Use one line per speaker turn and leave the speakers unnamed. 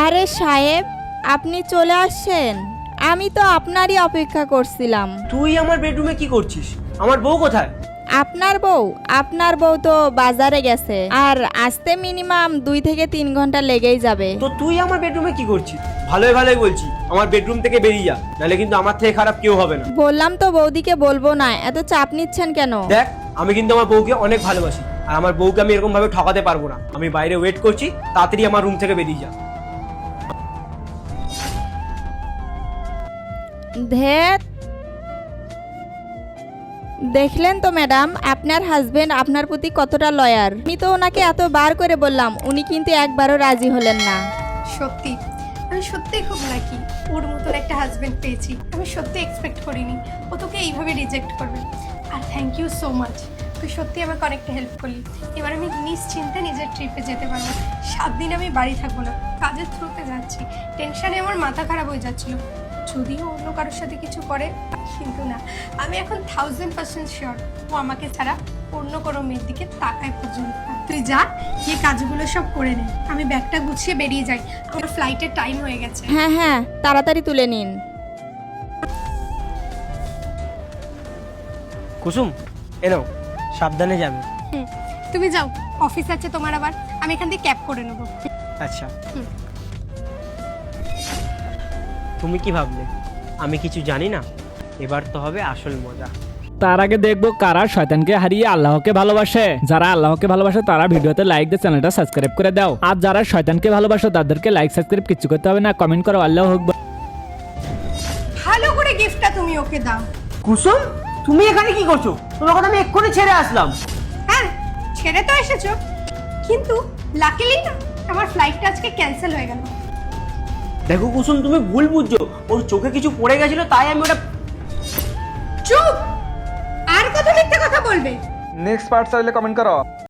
আরে সাহেব, আপনি চলে আসছেন। আমি তো আপনারই অপেক্ষা করছিলাম।
তুই আমার বেডরুমে কি করছিস? আমার বউ কোথায়?
আপনার বউ তো বাজারে গেছে, আর আসতে মিনিমাম 2 থেকে 3 ঘন্টা লেগেই যাবে।
তো তুই আমার বেডরুমে কি করছিস? ভালোই ভালোই বলছি, আমার বেডরুম থেকে বেরিয়ে যা, নাহলে কিন্তু আমার থেকে খারাপ কেউ হবে না।
বললাম তো বৌদিকে বলবো না, এত চাপ নিচ্ছেন কেন?
দেখ, আমি কিন্তু আমার বউকে অনেক ভালোবাসি, আর আমার বউকে আমি এরকম ভাবে ঠকাতে পারবো না। আমি বাইরে ওয়েট করছি, তাড়াতাড়ি আমার রুম থেকে বেরিয়ে যা।
ধেত, দেখলেন তো ম্যাডাম, আপনার হাজবেন্ড আপনার প্রতি কতটা লয়ার। আমি তো ওনাকে এতবার করে বললাম, উনি কিন্তু একবারও রাজি হলেন না।
সত্যি আমি সত্যিই খুব লাকি, ওর মতন একটা হাজবেন্ড পেয়েছি। আমি সত্যি এক্সপেক্ট করিনি ও তোকে এইভাবে রিজেক্ট করবে। আর থ্যাংক ইউ সো মাচ, তুই সত্যি আমাকে অনেকটা হেল্প করলি। এবার আমি নিশ্চিন্তে নিজের ট্রিপে যেতে পারবো। 7 দিন আমি বাড়ি থাকবো না, কাজের থ্রুতে যাচ্ছি। টেনশনে আমার মাথা খারাপ হয়ে যাচ্ছিল, যদিও অন্য কারোর সাথে কিছু করে, কিন্তু না, আমি এখন 1000% শিওর ও আমাকে ছাড়া অন্য কোনো মেয়ের দিকে তাকায় পর্যন্ত না। তুই যা, গিয়ে কাজগুলো সব করে নে, আমি ব্যাগটা গুছিয়ে বেরিয়ে যাই, আমার ফ্লাইটের টাইম হয়ে গেছে।
হ্যাঁ হ্যাঁ, তাড়াতাড়ি তুলে নিন।
কুসুম, এনো, সাবধানে যাবে।
তুমি যাও, অফিস আছে তোমার আবার, আমি এখান থেকে ক্যাব করে নেবো।
আচ্ছা।
হুম।
তুমি কি ভাবলে আমি কিছু জানি না? এবার তো হবে আসল মজা।
তার আগে দেখবো কারা শয়তানকে হারিয়ে আল্লাহকে ভালোবাসে। যারা আল্লাহকে ভালোবাসে তারা ভিডিওতে লাইক দিয়ে চ্যানেলটা সাবস্ক্রাইব করে দাও, আর যারা শয়তানকে ভালোবাসে তাদেরকে লাইক সাবস্ক্রাইব কিছু করতে হবে না, কমেন্ট করো আল্লাহ আকবার।
ভালো করে গিফটটা তুমি ওকে দাও।
কুসুম, তুমি এখানে কি করছো? তোমার কথা আমি এক্ষুনি ছেড়ে আসলাম।
হ্যাঁ, ছেড়ে তো এসেছো, কিন্তু লাকিলি না, আমার ফ্লাইটটা আজকে ক্যান্সেল হয়ে গেল।
দেখো কুসুম, তুমি ভুল বুঝছো। ওর চোখে কিছু পড়ে গেছিল, তাই আমি ওটা।
চুপ! আর কত মিথ্যে কথা বলবে?
নেক্সট পার্ট চাইলে কমেন্ট করো।